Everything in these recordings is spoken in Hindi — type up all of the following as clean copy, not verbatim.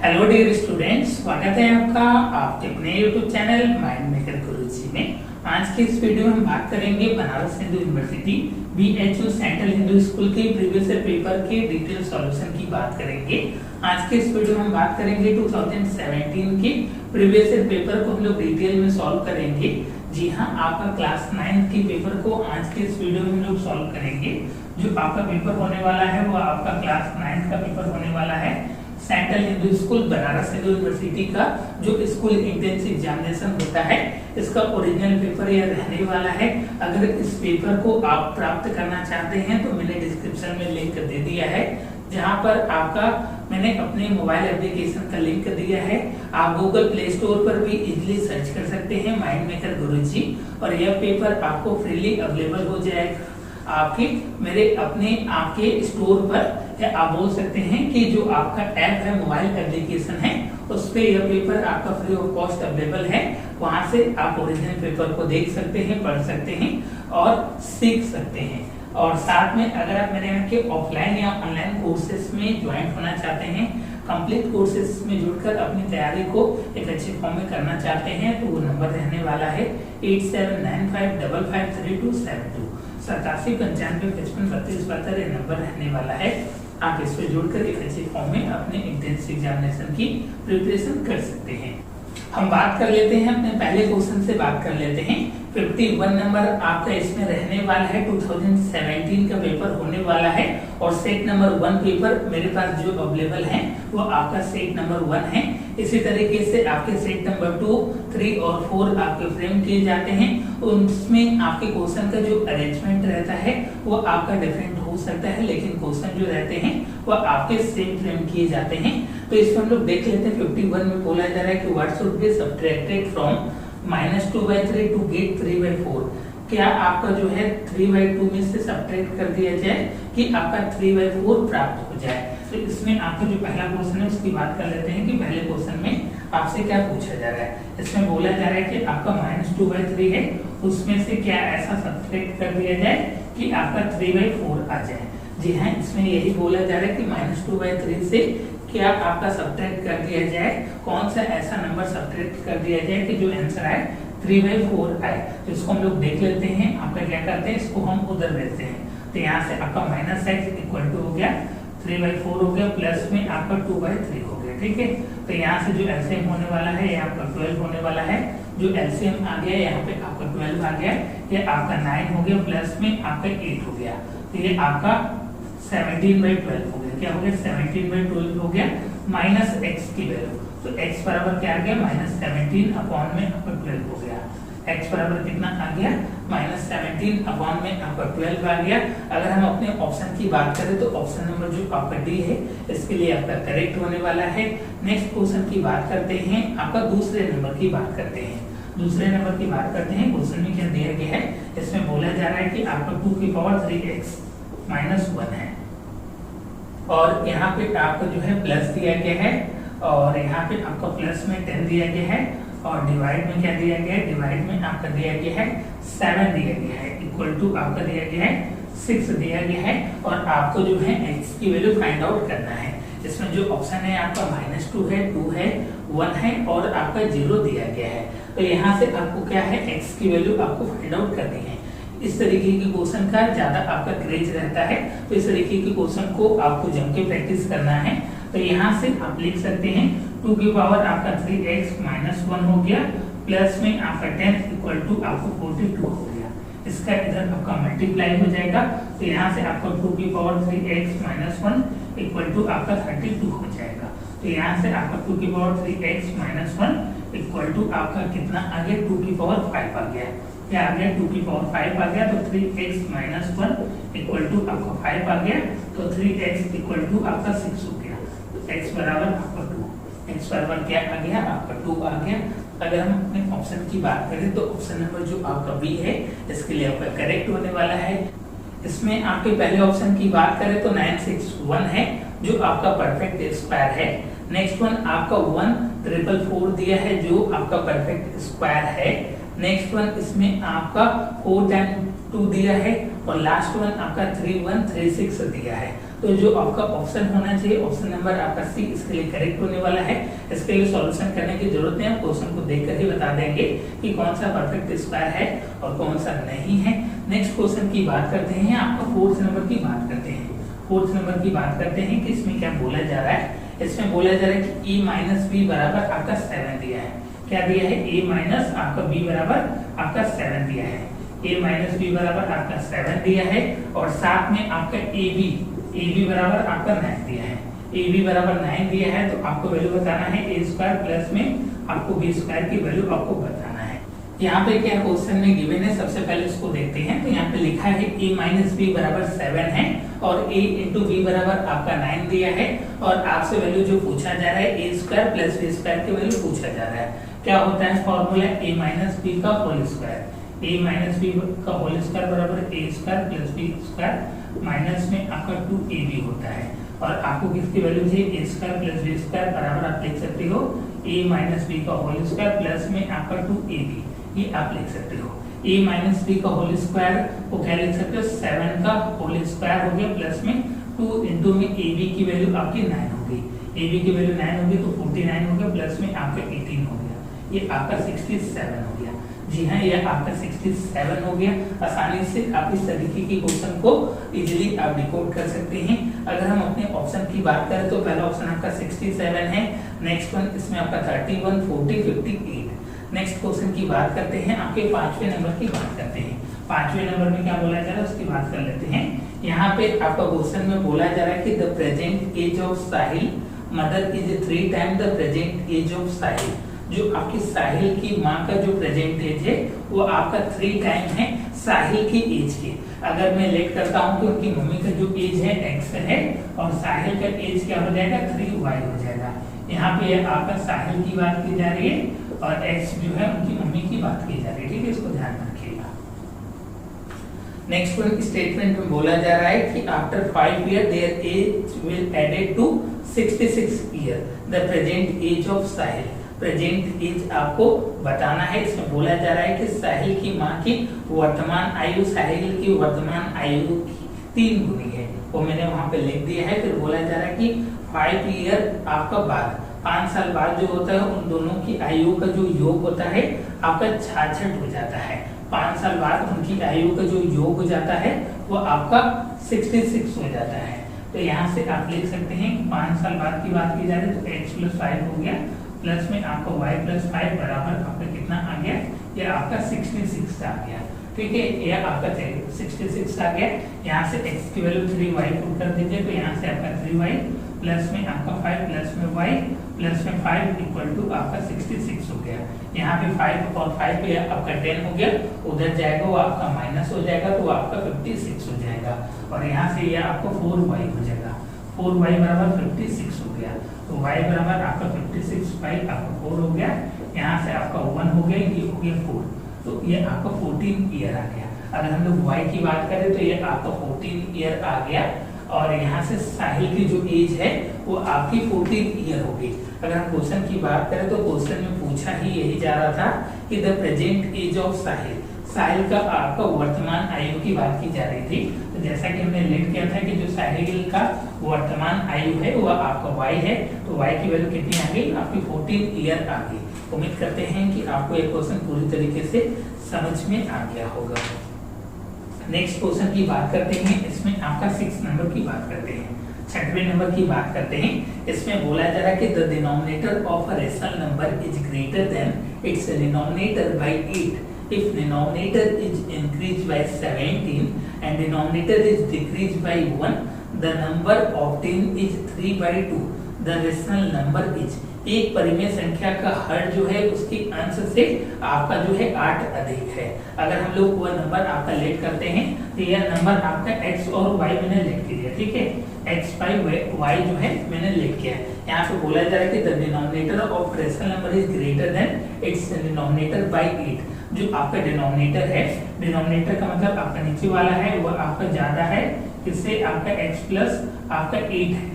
हेलो डियर स्टूडेंट्स, स्वागत है आपका आपके अपने यूट्यूब चैनल माइंड मेकर गुरुजी में। आज के इस वीडियो में हम बात करेंगे Banaras Hindu university BHU central Hindu school के प्रीवियस ईयर पेपर के डिटेल सॉल्यूशन की बात करेंगे। आज के इस वीडियो में हम बात करेंगे 2017 के प्रीवियस ईयर पेपर को हम लोग डिटेल में सॉल्व करेंगे। जी हाँ, आपका क्लास 9 के पेपर को आज के इस वीडियो में हम लोग सॉल्व करेंगे। जो आपका पेपर होने वाला है वो आपका क्लास 9 का पेपर होने वाला है central Hindu school Banaras Hindu university का जो स्कूल एंट्रेंस एग्जामिनेशन होता है, इसका ओरिजिनल पेपर यह रहने वाला है। अगर इस पेपर को आप प्राप्त करना चाहते हैं तो मैंने डिस्क्रिप्शन में लिंक दे दिया है, जहां पर आपका मैंने अपने मोबाइल एप्लीकेशन का लिंक दिया है। आप गूगल प्ले स्टोर पर भी इजीली सर्च कर सकते हैं माइंड मेकर गुरुजी, और यह पेपर आपको फ्रीली अवेलेबल हो जाएगा आपके मेरे अपने आपके स्टोर पर, या आप बोल सकते हैं कि जो आपका ऐप है, मोबाइल एप्लीकेशन है, उस पे यह पेपर आपका फ्री ऑफ कॉस्ट अवेलेबल है। वहां से आप ओरिजिनल पेपर को देख सकते हैं, पढ़ सकते हैं और सीख सकते हैं। और साथ में अगर आप मेरे यहाँ के ऑफलाइन या ऑनलाइन कोर्सेज में ज्वाइन होना चाहते हैं, कंप्लीट कोर्सेज में जुड़कर अपनी तैयारी को एक अच्छे फॉर्म में करना चाहते हैं, तो वो नंबर रहने वाला है 8795553272 8795553272 ये नंबर रहने वाला है। आप इस पे जुड़कर एक अच्छे फॉर्म में अपने एंट्रेंस एग्जामिनेशन की प्रिपरेशन कर सकते हैं। हम बात कर लेते हैं अपने पहले क्वेश्चन से बात कर लेते हैं। 51 नंबर आपका इसमें रहने वाला है, 2017 का पेपर होने वाला है। और सेट नंबर 1 पेपर मेरे पास जो अवेलेबल है वो आपका सेट नंबर 1 है। इसी तरीके से आपके सेट नंबर 2, 3 और 4 आपके फ्रेम किए जाते हैं। उसमें आपके क्वेश्चन का जो अरेंजमेंट रहता है वो आपका डिफरेंट हो सकता है, लेकिन क्वेश्चन जो रहते हैं वो आपके सेम फ्रेम किए जाते हैं। तो इसमें हम लोग देख लेते हैं। 51 में बोला जा रहा है कि what should be subtracted from -2/3 to get 3/4। क्या आपका जो है 3/2 में से सब्ट्रैक्ट कर दिया जाए कि आपका 3/4 प्राप्त हो जाए। तो इसमें आपका जो पहला क्वेश्चन है उसकी बात कर लेते हैं कि पहले क्वेश्चन में आपसे क्या पूछा जा रहा है। इसमें बोला जा रहा है कि आपका -2/3 है, उसमें से क्या ऐसा सब्ट्रैक्ट कर दिया जाए कि आपका 3/4 आ जाए। जी हाँ, इसमें यही बोला जा रहा है कि -2/3 से क्या आपका सब्ट्रैक्ट कर दिया जाए, कौन सा ऐसा नंबर सब्ट्रैक्ट कर दिया जाए कि जो आंसर आए 3/4 आए। तो इसको हम लोग देख लेते हैं। आपका क्या करते हैं, इसको हम उधर देते हैं। तो यहाँ से आपका -x इक्वल टू हो गया 3/4 हो गया, प्लस में आपका 2/3 हो गया। ठीक है, तो यहाँ से जो एलसीएम होने वाला है ये आपका 12 होने वाला है। जो एलसीएम आ गया यहाँ पे आपका 12 आ गया, ये आपका 9 हो गया, प्लस में आपका 8 हो गया। तो ये आपका 17/12 हो गया। क्या हो गया, 17/12 हो गया माइनस x की वैल्यू। तो x बराबर क्या आ गया, -17 अपॉन में आपका 12 हो गया। x बराबर कितना आ गया, -17 अपॉन में आपका 12 आ गया। अगर हम अपने ऑप्शन की बात करें तो ऑप्शन नंबर जो आपका डी है इसके लिए आपका करेक्ट होने वाला है। नेक्स्ट क्वेश्चन की बात करते हैं, आपका दूसरे नंबर की बात करते हैं। दूसरे नंबर की बात करते हैं, क्वेश्चन में क्या दिया गया है। इसमें बोला जा रहा है कि आपका 2 की पावर 3x -1 है, और यहाँ पे आपका जो है प्लस दिया गया है, और यहाँ पे आपका प्लस में 10 दिया गया है, और डिवाइड में क्या दिया गया है, डिवाइड में आपका दिया गया है 7 दिया गया है, इक्वल टू आपका दिया गया है 6 दिया गया है। और आपको जो है x की वैल्यू फाइंड आउट करना है। इसमें जो ऑप्शन है आपका -2 है, 2 है, 1 है और आपका 0 दिया गया है। तो यहाँ से आपको क्या है, x की वैल्यू आपको फाइंड आउट करनी है। इस तरीके के क्वेश्चन का ज्यादा आपका क्रेज रहता है, तो इस तरीके के क्वेश्चन को आपको जम के प्रैक्टिस करना है। तो यहाँ से आप लिख सकते हैं 2 की पावर आपका 3x -1 हो गया, प्लस में आपका 10 इक्वल टू आपको 42 हो गया। इसका इधर आपका मल्टीप्लाई हो जाएगा, तो यहाँ से आपका 2 की पावर 3x -1 इक्वल टू आपका 32 हो जाएगा। तो यहाँ से आपका 2 की पावर 3x -1 इक्वल टू आपका कितना आ गया, 2 की पावर 5 आ गया। क्या आ गया, 2 की पावर 5 आ गया। तो 3x -1 इक्वल टू आपका 5 आ गया, तो 3x इक्वल टू आपका 6 हो गया। तो x बराबर आपका 2, x बराबर क्या आ गया, आपका 2 आ गया। अगर हम अपने ऑप्शन की बात करें तो ऑप्शन नंबर जो आपका बी है इसके लिए आपका करेक्ट होने वाला है। इसमें आपके पहले ऑप्शन की बात करें तो 961 है जो आपका परफेक्ट स्क्वायर है। नेक्स्ट वन आपका 1444 दिया है जो आपका परफेक्ट स्क्वायर है। नेक्स्ट वन इसमें आपका 4 टाइम 2 दिया है, और लास्ट वन आपका 3136 दिया है। तो जो आपका ऑप्शन होना चाहिए, ऑप्शन नंबर आपका सी इसके लिए करेक्ट होने वाला है। इसके लिए सॉल्यूशन करने की जरूरत नहीं है, क्वेश्चन को देखकर ही बता देंगे कि कौन सा परफेक्ट स्क्वायर है और कौन सा नहीं है। नेक्स्ट क्वेश्चन की बात करते हैं, आपका फोर्थ नंबर की बात करते हैं। फोर्थ नंबर की बात करते हैं कि इसमें क्या बोला जा रहा है। इसमें बोला जा रहा है कि a माइनस बी बराबर आपका 7 दिया है। क्या दिया है? a माइनस आपका b बराबर आपका 7 दिया है। a माइनस b बराबर आपका 7 दिया है और साथ में आपका ab बराबर आपका 9 दिया है। ab बराबर 9 दिया है तो आपको वैल्यू बताना है a स्क्वायर प्लस में आपको b स्क्वायर की वैल्यू आपको बताना है। यहाँ पे क्या क्वेश्चन में गिवन है, सबसे पहले इसको देखते हैं। तो यहाँ पे लिखा है a माइनस बी बराबर 7 है और a इंटू बी बराबर आपका 9 दिया है और आपसे वैल्यू जो पूछा जा रहा है a square plus b square की वैल्यू पूछा जा रहा है। क्या होता है फॉर्मूला? a माइनस बी का whole square, a minus b का होल स्क्वायर बराबर a square plus b square minus में आपका 2ab होता है। और आपको किसकी वैल्यू चाहिए? a square plus b square बराबर आप लिख सकते हो a माइनस बी का होल स्क्वायर प्लस में आपका 2ab, ये आप लिख सकते हो। a माइनस बी का होल स्क्वायर को क्या लिख सकते हो? 7 का होल स्क्वायर हो गया प्लस में 2 इंटू में ab की वैल्यू आपकी 9 होगी। ab की वैल्यू 9 होगी तो 49 हो गया प्लस में आपका 18 हो गया, ये आपका 67 हो गया। जी हाँ, ये आपका 67 हो गया। आसानी से आप इस तरीके की क्वेश्चन को इजीली आप डिकोड कर सकते हैं। अगर हम अपने ऑप्शन की बात करें तो पहला ऑप्शन आपका 67 है, नेक्स्ट वन इसमें आपका 31, 40, 58। नेक्स्ट क्वेश्चन की बात करते हैं, आपके 5वें नंबर की बात करते हैं। 5वें नंबर में क्या बोला जा रहा है उसकी बात कर लेते हैं। यहाँ पे आपका क्वेश्चन में बोला जा रहा है कि the present age of Sahil mother is 3 time the present age of Sahil. जो आपकी साहिल की माँ का जो प्रेजेंट एज है वो आपका 3 टाइम है साहिल की एज के। अगर मैं लेट करता हूँ कि उनकी मम्मी का जो एज है x है और साहिल का एज क्या हो जाएगा? 3y हो जाएगा। यहाँ पे आपका साहिल की बात की जा रही है और x जो है उनकी मम्मी की बात की जा रही है, ठीक है, इसको ध्यान रखिएगा। नेक्स्ट वन स्टेटमेंट में बोला जा रहा है कि after 5 year their age will added to 66 year the present age of Sahil. Present age आपको बताना है। इसमें बोला जा रहा है कि साहिल की माँ की वर्तमान आयु साहिल की वर्तमान आयु की 3 गुनी है, वो मैंने वहां पे लिख दिया है। फिर बोला जा रहा है कि 5 ईयर आपका बाद 5 साल बाद जो होता है उन दोनों की आयु का जो योग होता है आपका 66 हो जाता है। 5 साल बाद उनकी आयु का जो योग हो जाता है वो आपका 66 हो जाता है। तो यहाँ से आप लिख सकते हैं 5 साल बाद की बात की जा रही है तो x प्लस 5 हो गया प्लस में आपका y प्लस 5 बराबर आपका कितना आ गया? ये आपका 66 आ गया, ठीक है, ये आपका 66 आ गया। यहाँ से x की वैल्यू 3y पुट कर दीजिए तो यहाँ से आपका 3y प्लस में आपका 5 प्लस में y प्लस में 5 इक्वल टू आपका 66 हो गया। यहाँ पे 5 और 5 पे आपका 10 हो गया, उधर जाएगा वो आपका माइनस हो जाएगा तो वो आपका 56 हो जाएगा और यहाँ से ये आपको 4y हो जाएगा। 4y बराबर 56 हो गया तो y बराबर आपका 56 5 आपका 4 हो गया। यहाँ से आपका 1 हो गया, ये हो गया 4, तो ये आपका 14 ईयर आ गया। अगर हम लोग y की बात करें तो ये आपका 14 ईयर आ गया और यहाँ से साहिल की जो एज है वो आपकी 14 ईयर होगी। अगर हम क्वेश्चन की बात करें तो क्वेश्चन में पूछा ही यही जा रहा था कि द प्रेजेंट एज ऑफ साहिल, साहिल का आपका वर्तमान आयु की बात की जा रही थी। तो जैसा कि हमने लेट किया था कि जो साहिल का वर्तमान आयु है वो आपका y है, तो y की वैल्यू कितनी आ गई? आपकी 14 ईयर आ गई। उम्मीद करते हैं कि आपको ये क्वेश्चन पूरी तरीके से समझ में आ गया होगा। नेक्स्ट क्वेश्चन की बात करते हैं, इसमें आपका 6 नंबर की बात करते हैं, 6वें नंबर की बात करते हैं। इसमें बोला जा रहा है कि the denominator of a rational number is greater than it's denominator by 8 if denominator is increased by 17 and denominator is decreased by 1, the number obtained is 3/2, the rational number is। एक परिमेय संख्या का हर जो है उसके अंश से आपका जो है 8 अधिक है। अगर हम लोग वह नंबर आपका लेट करते हैं तो यह नंबर आपका x और y मैंने लेट किया, ठीक है, x बाई y जो है मैंने लेट किया। यहाँ पे बोला जा रहा है कि the denominator of rational number is greater than it's denominator by 8। जो आपका डिनोमिनेटर है, डिनोमिनेटर का मतलब आपका नीचे वाला है वो आपका ज्यादा है, इससे आपका x प्लस आपका 8 है,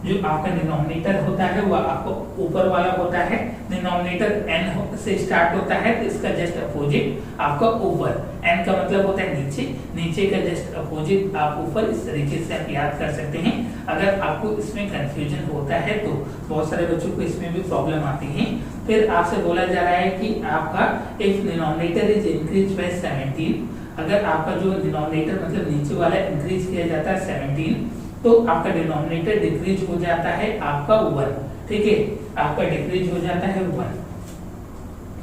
जो आपका डिनोमिनेटर होता है वो आपको ऊपर वाला होता है, डिनोमिनेटर n से स्टार्ट होता है तो इसका जस्ट अपोजिट आपका ऊपर, n का मतलब होता है नीचे, नीचे का जस्ट अपोजिट आप ऊपर, इस तरीके से आप याद कर सकते हैं। अगर आपको इसमें कंफ्यूजन होता है तो बहुत सारे बच्चों को इसमें भी प्रॉब्लम आती है। फिर आपसे बोला जा रहा है कि आपका if denominator is increase by 17, अगर आपका जो डिनोमिनेटर मतलब नीचे वाला इंक्रीज किया जाता है 17 तो आपका डिनोमिनेटर डिक्रीज हो जाता है आपका 1, ठीक है, आपका डिक्रीज हो जाता है 1।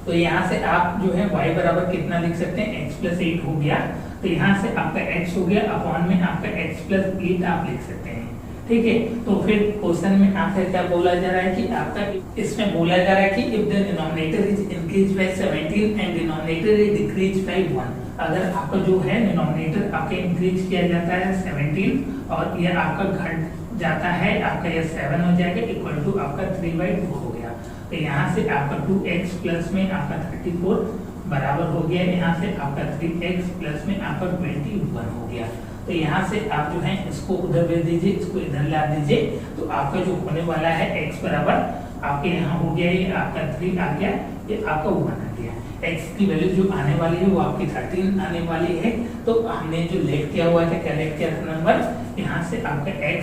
तो यहाँ से आप जो है y बराबर कितना लिख सकते हैं, x प्लस 8 हो गया, तो यहाँ से आपका x हो गया अपॉन में आपका x प्लस 8 आप लिख सकते हैं, ठीक है। तो फिर क्वेश्चन में आपका क्या बोला जा रहा है कि आपका इसमें बोला जा रहा है कि if the denominator is increase by 17 and denominator is decrease by 1, अगर आपका जो है डिनोमिनेटर आपका इंक्रीज किया जाता है 17 और यह आपका घट जाता है, आपका यह 7 हो जाएगा इक्वल टू आपका 3/2 हो गया। तो यहाँ से आपका 2x प्लस में आपका 34 बराबर हो गया, यहाँ से आपका 3x प्लस में आपका 21 हो गया। तो यहाँ से आप जो है इसको उधर भेज दीजिए, इसको इधर ला दीजिए, तो आपका जो होने वाला है x बराबर आपके यहाँ हो गया, ये आपका 3 आ गया, ये आपका 1 आ गया। x की वैल्यू जो आने वाली है वो आपकी 13 आने वाली है। तो हमने जो लेट किया हुआ था, क्या लेट किया था नंबर, यहाँ से आपका x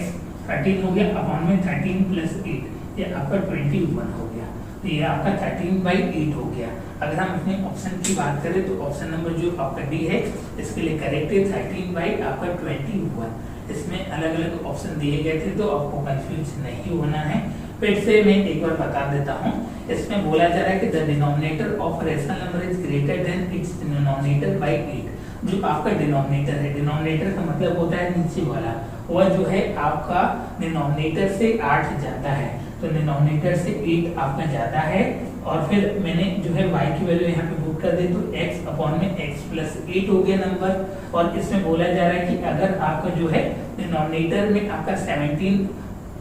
13 हो गया अपॉन में 13 प्लस 8, ये आपका 21 हो गया। तो ये आपका 13/8 हो गया। अगर हम अपने ऑप्शन की बात करें तो ऑप्शन नंबर जो आपका डी है इसके लिए करेक्ट है 13/21। इसमें अलग अलग ऑप्शन दिए गए थे तो आपको कंफ्यूज नहीं होना है। फिर से मैं एक बार बता देता हूँ, इसमें बोला जा रहा है कि the denominator of rational number is greater than it's denominator by 8। जो आपका डिनोमिनेटर है, डिनोमिनेटर का मतलब होता है नीचे वाला, वह जो है आपका डिनोमिनेटर से 8 जाता है, तो डिनोमिनेटर से 8 आपका जाता है। और फिर मैंने जो है y की वैल्यू यहाँ पे पुट कर दी तो x अपॉन में x प्लस 8 हो गया नंबर। और इसमें बोला जा रहा है कि अगर आपका जो है डिनोमिनेटर में आपका 17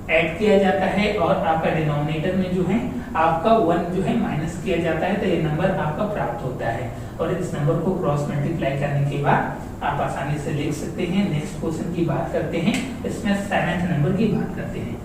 ऐड किया जाता है और आपका डिनोमिनेटर में जो है आपका 1 जो है माइनस किया जाता है तो ये नंबर आपका प्राप्त होता है। और इस नंबर को क्रॉस मल्टीप्लाई करने के बाद आप आसानी से लिख सकते हैं। नेक्स्ट क्वेश्चन की बात करते हैं, इसमें 7th नंबर की बात करते हैं।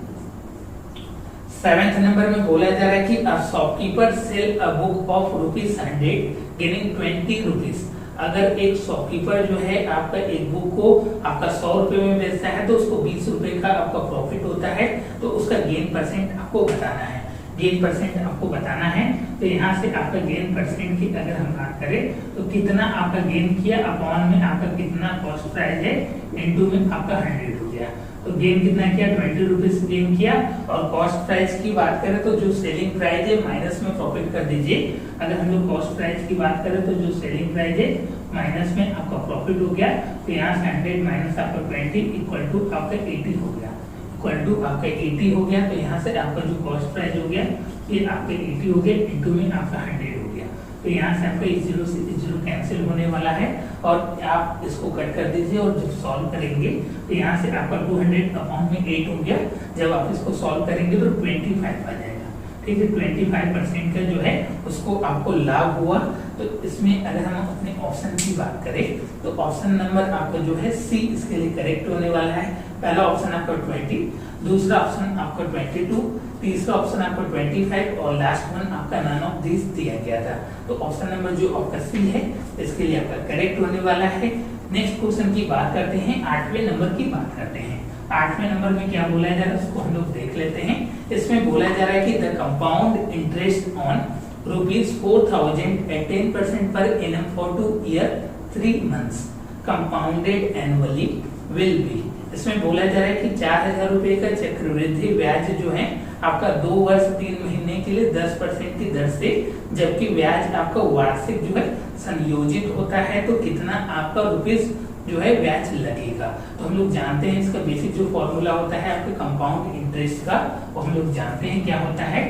7th नंबर में बोला जा रहा है कि a shopkeeper sell a book of ₹100 gaining 20 rupees. अगर एक शॉपकीपर जो है आपका एक बुक को आपका 100 रुपए में बेचता है तो उसको 20 रुपए का आपका प्रॉफिट होता है, तो उसका गेन परसेंट आपको बताना है। गेन परसेंट आपको बताना है, तो यहाँ से आपका गेन परसेंट की अगर हम बात करें तो कितना आपका गेन किया अपॉन में आपका कितना कॉस्ट प्राइस है इनटू में आपका 100 हो गया। तो गेन कितना किया, 20 रुपीज गेन किया। और कॉस्ट प्राइस की बात करें तो जो सेलिंग प्राइस है माइनस में प्रॉफिट कर दीजिए। अगर हम लोग कॉस्ट प्राइस की बात करें तो जो सेलिंग प्राइस है माइनस में आपका प्रॉफिट हो गया, तो यहाँ से 100 माइनस आपका 20 इक्वल टू आपका 80 हो गया, इक्वल टू आपका 80 हो गया। तो यहाँ से आपका जो कॉस्ट प्राइस हो गया ये आपका 80 हो गया, इनटू में आपका 100 हो गया। तो यहाँ से आपका 0 से 0 कैंसिल होने वाला है और आप इसको कट कर दीजिए और जब सॉल्व करेंगे तो यहाँ से आपका 200 अपॉन में 8 हो गया। जब आप इसको सॉल्व करेंगे तो 25 आ जाएगा, ठीक है। 25% का जो है उसको आपको लाभ हुआ। तो इसमें अगर हम अपने ऑप्शन की बात करें तो ऑप्शन नंबर आपका जो है सी इसके लिए करेक्ट होने वाला है। पहला ऑप्शन आपका 20, दूसरा ऑप्शन आपका 22, तीसरा ऑप्शन आपका 25 और लास्ट वन आपका नन ऑफ दिस दिया गया था। तो ऑप्शन नंबर जो आपका सी है इसके लिए आपका करेक्ट होने वाला है। नेक्स्ट क्वेश्चन की बात करते हैं, 8वें नंबर की बात करते हैं। 8वें नंबर में क्या बोला जा रहा है उसको हम लोग देख लेते हैं। इसमें बोला जा रहा है कि the compound interest on ₹4000 at 10% per annum for 2 years 3 months compounded annually will be। इसमें बोला जा रहा है कि 4000 रुपए का चक्रवृद्धि ब्याज जो है आपका 2 वर्ष 3 महीने के लिए 10% की दर से, जबकि ब्याज आपका वार्षिक जो है संयोजित होता है तो कितना आपका रुपीस जो है ब्याज लगेगा। तो हम लोग जानते हैं इसका बेसिक जो फॉर्मूला होता है आपके कंपाउंड इंटरेस्ट का, वो हम लोग जानते हैं क्या होता है।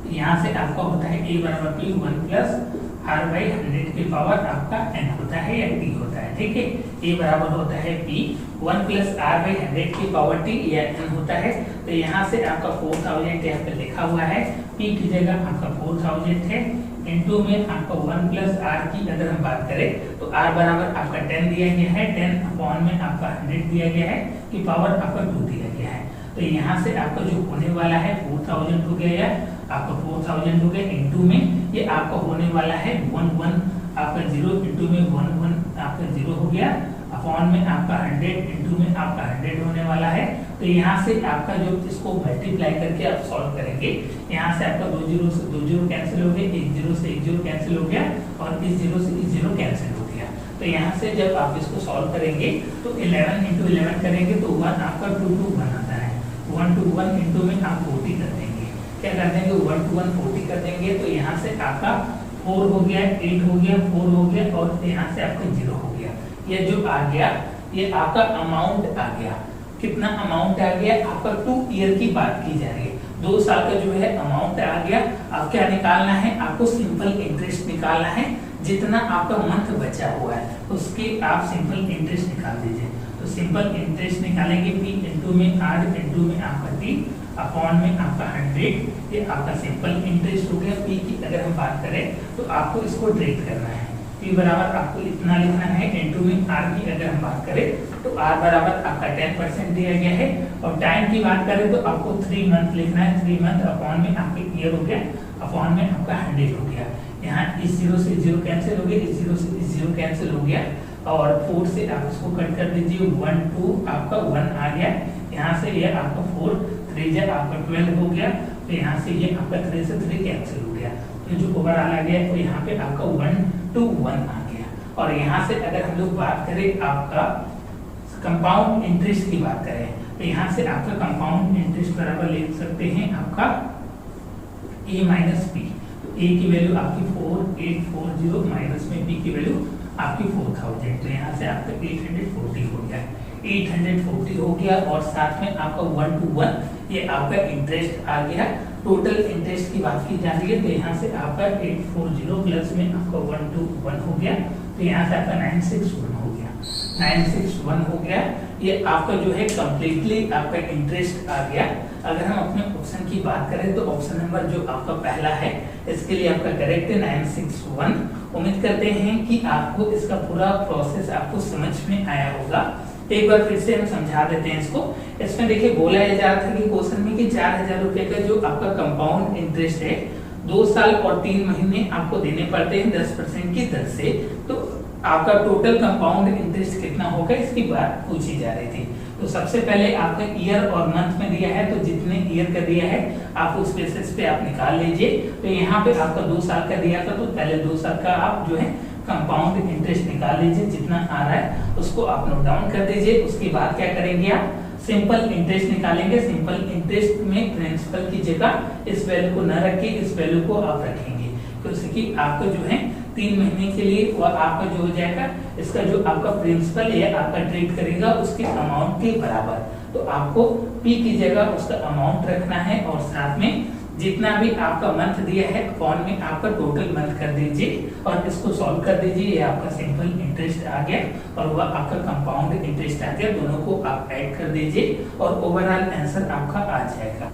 यहाँ से आपका होता है a बराबर p 1 प्लस r बाई 100 की पावर आपका n होता है या t होता है, ठीक है। a बराबर होता है p 1 प्लस r बाई 100 की पावर t या n होता है। तो यहाँ से आपका 4000 यहाँ पे लिखा हुआ है, p की जगह आपका 4000 है, इनटू में आपका 1 प्लस r की अगर हम बात करें तो r बराबर आपका 10 दिया गया है, 10 अपॉन में आपका 100 दिया गया है, की पावर आपका 2 दिया गया है। तो यहाँ से आपका जो होने वाला है 4000 हो गया, या आपका 4000 हो गया, इंटू में ये आपका होने वाला है 11 आपका 0 इंटू में 11 आपका 0 हो गया, अपॉन में आपका 100 इंटू में आपका 100 होने वाला है। तो यहाँ से आपका जो इसको मल्टीप्लाई करके आप सॉल्व करेंगे, यहाँ से आपका 2 0 से 2 0 कैंसिल हो गया, 1 0 से 1 0 कैंसिल हो गया, और इस 0 से इस 0 कैंसिल हो गया। तो यहाँ से जब आप इसको सॉल्व करेंगे तो 11 इंटू 11 करेंगे तो 1 आपका 2 to 1 आता है, 1 to 1 इंटू में आप 40 कर देंगे। क्या कर देंगे, 1 to 1 40 कर देंगे। तो यहाँ से आपका 4 हो गया, 8 हो गया, 4 हो गया, और यहाँ से आपका 0 हो गया। ये जो आ गया ये आपका अमाउंट आ गया। कितना अमाउंट आ गया, आपका 2 ईयर की बात की जा रही है, 2 साल का जो है अमाउंट आ गया। अब क्या निकालना है, आपको सिंपल इंटरेस्ट निकालना है। जितना आपका मंथ बचा हुआ है उसके आप सिंपल इंटरेस्ट निकाल दीजिए। तो सिंपल इंटरेस्ट निकालेंगे, पी इंटू में 8 इंटू में आपका टी अपॉन में आपका 100, ये आपका सिंपल इंटरेस्ट हो गया। पी की अगर हम बात करें तो आपको इसको डिरेक्ट करना है, पी बराबर आपको इतना लिखना है, इंटू में आर की अगर हम बात करें तो आर बराबर आपका 10% दिया गया है। और टाइम की बात करें तो आपको 3 मंथ लिखना है, 3 मंथ अपॉन में आपके ईयर हो गया, अपॉन में आपका 100 हो गया। यहाँ इस 0 से 0 कैंसिल हो गया, इस 0 से इस 0 कैंसिल हो गया, और 4 से आप इसको कट कर दीजिए, 1 2 आपका 1 आ गया। यहाँ से ये आपका 4 3 आपका 12 हो गया। तो यहाँ से ये आपका 3 से 3 कैंसिल हो गया। तो जो ओवरऑल आ गया तो यहाँ पे आपका 1 to 1 आ गया। और यहाँ से अगर हम लोग बात करें आपका कंपाउंड इंटरेस्ट की बात करें तो यहाँ से आपका कंपाउंड इंटरेस्ट बराबर लिख सकते हैं आपका a माइनस पी। तो a की वैल्यू आपकी 4840 माइनस में b की वैल्यू आपकी 4000। तो यहाँ से आपका 840 हो गया, 840 हो गया, और साथ में आपका 1 to 1 ये आपका इंटरेस्ट आ गया। टोटल इंटरेस्ट की बात की जा रही है तो यहाँ से आपका 840 प्लस में आपका 1 to 1 हो गया। तो यहाँ से आपका 961 हो गया, 961 हो गया। ये आपका जो है कंप्लीटली आपका इंटरेस्ट आ गया। अगर हम अपने ऑप्शन की बात करें तो ऑप्शन नंबर जो आपका पहला है इसके लिए आपका करेक्ट है 961। उम्मीद करते हैं कि आपको इसका पूरा प्रोसेस आपको समझ में आया होगा। एक बार फिर से हम समझा देते हैं इसको। इसमें देखिए बोला जा रहा था कि क्वेश्चन में कि 4000 रुपए का जो आपका कंपाउंड इंटरेस्ट है 2 साल और 3 महीने आपको देने पड़ते हैं 10% की दर से। तो आपका टोटल कंपाउंड इंटरेस्ट कितना होगा इसकी बात पूछी जा रही थी। तो सबसे पहले आपका ईयर और मंथ में दिया है, तो जितने ईयर का दिया है आप उस बेसिस पे आप निकाल लीजिए। तो यहाँ पे आपका 2 साल का दिया था तो पहले 2 साल का आप जो है कंपाउंड इंटरेस्ट निकाल लीजिए, जितना आ रहा है उसको आप नोट डाउन कर दीजिए। उसके बाद क्या करेंगे आप सिंपल इंटरेस्ट निकालेंगे। सिंपल इंटरेस्ट में प्रिंसिपल की जगह इस वैल्यू को न रखिए, इस वैल्यू को आप रखेंगे, क्योंकि आपका जो है 3 महीने के लिए और आपका जो हो जाएगा इसका जो आपका प्रिंसिपल है आपका ट्रीट करेगा उसके अमाउंट के बराबर। तो आपको पी की जगह उसका अमाउंट रखना है, और साथ में जितना भी आपका मंथ दिया है अपॉन में आपका टोटल मंथ कर दीजिए और इसको सॉल्व कर दीजिए। ये आपका सिंपल इंटरेस्ट आ गया और वह आपका कंपाउंड इंटरेस्ट आ गया। दोनों को आप ऐड कर दीजिए और ओवरऑल आंसर आपका आ जाएगा।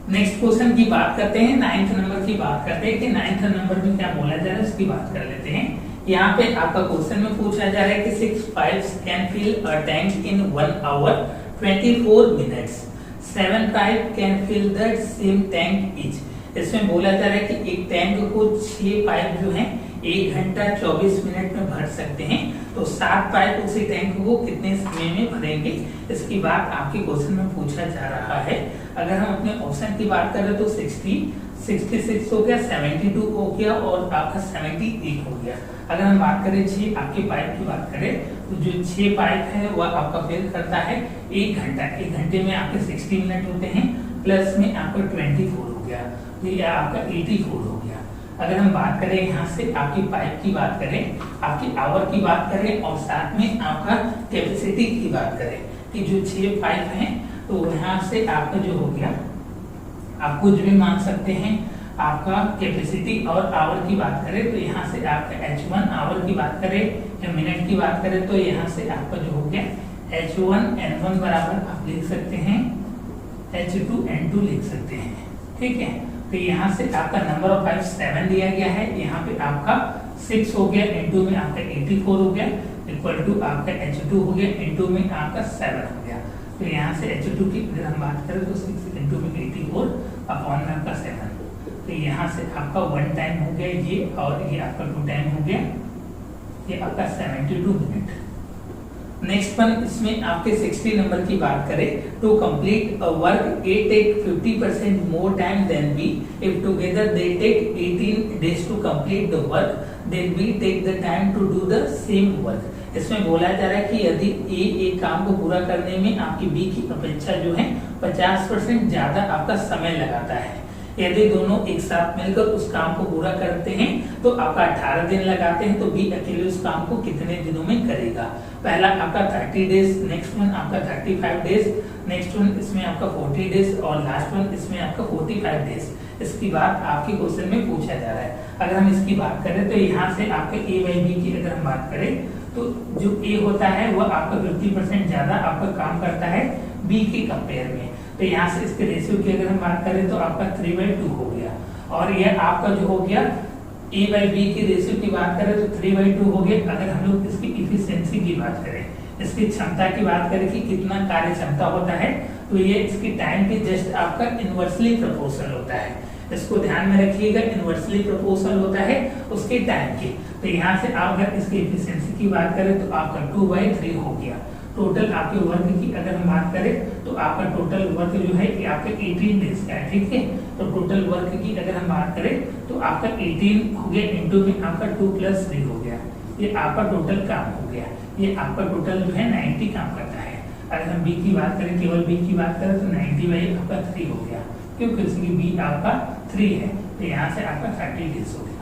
नेक्स्ट क्वेश्चन की बात करते हैं, 9th नंबर की बात करते हैं कि 9th नंबर में क्या बोला जा रहा है उसकी बात कर लेते हैं। यहाँ पे आपका क्वेश्चन में पूछा जा रहा है कि 6 pipes can fill a tank in 1 hour 24 minutes. 7 pipe can fill the same tank each. इसमें बोला जा रहा है कि एक टैंक को 6 पाइप जो है 1 घंटा 24 मिनट में भर सकते हैं। तो 7 पाइप उसी टैंक को कितने समय में भरेंगे, इसकी बात आपके क्वेश्चन में पूछा जा रहा है। अगर हम अपने ऑप्शन की बात करें तो 60, 66 हो गया, 72 हो गया और आपका 78 हो गया। अगर हम बात करें 6 आपके पाइप की बात करें तो जो 6 पाइप है वह आपका फिल करता है 1 घंटा। 1 घंटे में आपके 60 मिनट होते हैं, प्लस में आपका 24 हो गया, तो ये आपका 84 हो गया। अगर हम बात करें यहाँ से आपकी पाइप की बात करें, आपकी आवर की बात करें और साथ में आपका कैपेसिटी की बात करें कि जो 6 पाइप हैं तो यहाँ से आपका जो हो गया आप कुछ भी मान सकते हैं। आपका कैपेसिटी और आवर की बात करें तो यहाँ से आपका H1 आवर की बात करें या मिनट की बात करें तो यहाँ से आपका जो हो गया H1 N1 बराबर आप लिख सकते हैं H2 N2 लिख सकते हैं, ठीक है। तो यहाँ से आपका नंबर ऑफ पाइप 7 दिया गया है, यहाँ पे आपका 6 हो गया, N2 में आपका 84 हो गया, इक्वल टू आपका H2 हो गया, N2 में आपका 7 हो गया। तो यहाँ से H2 की अगर हम बात करें तो 6 इंटू में 84 अपॉन में आपका 7, तो यहाँ से आपका 1 टाइम हो गया ये, और ये आपका 2 टाइम हो गया, ये आपका 72 मिनट। नेक्स्ट वन, इसमें आपके 60 नंबर की बात करें तो complete a work A take 50% more time than B, if together they take 18 days to complete the work, then B take the time to do the same work. इसमें बोला जा रहा है कि यदि ए एक काम को पूरा करने में आपकी बी की अपेक्षा जो है 50% ज्यादा आपका समय लगाता है, यदि दोनों एक साथ मिलकर उस काम को पूरा करते हैं तो आपका 18 दिन लगाते हैं, तो बी अकेले उस काम को कितने दिनों में करेगा। पहला आपका 30 डेज, नेक्स्ट वन आपका 35 डेज, नेक्स्ट वन इसमें आपका 40 डेज, और लास्ट वन इसमें आपका 45 डेज। इसकी बात आपके क्वेश्चन में पूछा जा रहा है। अगर हम इसकी बात करें तो यहाँ से आपके ए बाई बी की अगर हम बात करें तो जो ए होता है वह आपका 50% ज्यादा आपका काम करता है बी के कंपेयर में, तो यहाँ से इसके रेशियो की अगर हम बात करें तो आपका 3/2 हो गया, और यह आपका जो हो गया ए बाई बी की रेशियो की बात करें तो 3/2 हो गया। अगर हम लोग इसकी इफिशियंसी की बात करें, इसकी क्षमता की बात करें कि कितना कार्य क्षमता होता है, तो ये इसकी टाइम के जस्ट आपका इनवर्सली प्रोपोर्शनल होता है। इसको ध्यान में रखिएगा, इनवर्सली प्रोपोर्शनल होता है उसके टाइम के। तो यहाँ से आप अगर इसकी इफिशियंसी की बात करें तो आपका 2/3 हो गया। टोटल आपके वर्क की अगर हम बात करें तो आपका टोटल वर्क जो है कि आपका 18 डेज का है, ठीक है। तो टोटल वर्क की अगर हम बात करें तो आपका 18 हो गया, इंटू में आपका 2 + 3 हो गया, ये आपका टोटल काम हो गया। ये आपका टोटल जो है 90 काम करता है। अगर हम बी की बात करें, केवल बी की बात करें तो 90 आपका 3 हो गया, क्योंकि इसकी बी आपका 3 है, तो यहाँ से आपका 30 डेज हो गया।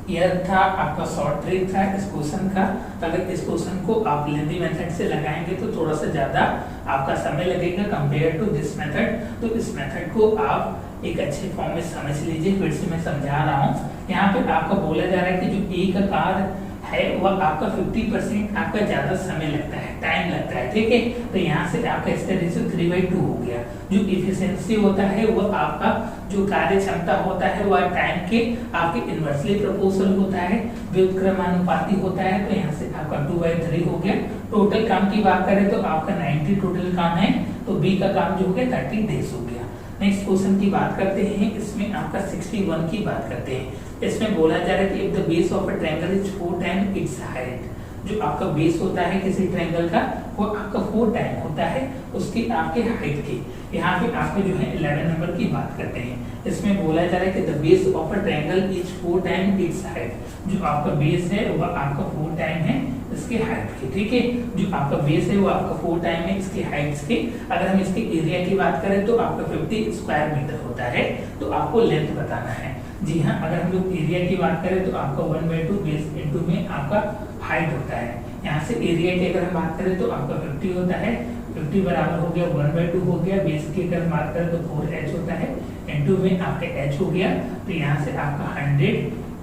यह था आपका शॉर्ट ट्रिक था इस क्वेश्चन का। अगर इस क्वेश्चन को आप लेंदी मेथड से लगाएंगे तो थोड़ा सा ज्यादा आपका समय लगेगा कंपेयर टू दिस मेथड। तो इस मेथड को आप एक अच्छे फॉर्म में समझ लीजिए। फिर से मैं समझा रहा हूँ, यहाँ पे आपका बोला जा रहा है कि जो ए का कार्य है वह आपका 50% आपका ज्यादा समय लगता है, टाइम लगता है, ठीक है। तो यहाँ से आपका इसका रेशियो 3/2 हो गया। जो इफिशियंसी होता है वह आपका जो कार्य क्षमता होता है वह टाइम के आपके इनवर्सली प्रोपोर्शनल होता है, व्युत्क्रमानुपाती होता है, तो यहाँ से आपका 2/3 हो गया। टोटल काम की बात करें तो आपका 90 टोटल काम है, तो बी का काम जो हो गया 30 डेज हो गया। नेक्स्ट क्वेश्चन की बात करते हैं, इसमें आपका 61 की बात करते हैं। इसमें बोला जा रहा है कि if the base of a triangle is 4 time it's height, जो आपका बेस होता है किसी ट्रायंगल का वो आपका 4 टाइम होता है उसकी आपके हाइट की। यहाँ पे आपके जो है 11 नंबर की बात करते हैं। इसमें बोला जा रहा है कि the base of a triangle is 4 time it's height, जो आपका बेस है वह आपका 4 टाइम है इसके हाइट की, ठीक है। जो आपका बेस है वो आपका 4 टाइम है इसकी हाइट के। अगर हम इसके एरिया की बात करें तो आपका 50 स्क्वायर मीटर होता है, तो आपको लेंथ बताना है। जी हाँ, अगर हम लोग एरिया की बात करें तो आपका 1/2 बेस इंटू में आपका हाइट होता है। यहाँ से एरिया की अगर हम बात करें तो आपका 50 होता है, 50 बराबर हो गया 1/2 हो गया। बेस की अगर हम बात करें तो 4h होता है, इंटू में आपका h हो गया, तो यहाँ से आपका 100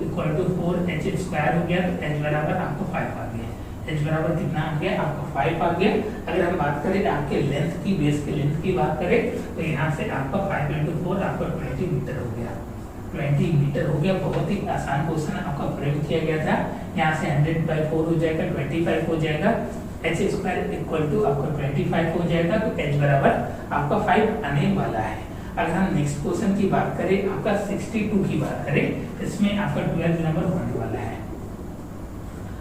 इक्वल टू 4h स्क्वायर हो गया, तो h बराबर आपको 5 आ गया। h बराबर कितना आ गया आपका 5 आ गया। अगर हम बात करें आपके लेंथ की, बेस के लेंथ की बात करें तो यहाँ से आपका 5 × 4 आपका 20 मीटर हो गया, 20 मीटर हो गया। बहुत ही आसान क्वेश्चन आपका प्रयोग किया गया था। यहाँ से 100/4 हो जाएगा, 25 हो जाएगा, h स्क्वायर इक्वल टू आपका 25 हो जाएगा, तो h बराबर आपका 5 आने वाला है। अगर हम नेक्स्ट क्वेश्चन की बात करें, आपका 62 की बात करें, इसमें आपका 12 नंबर होने वाला है।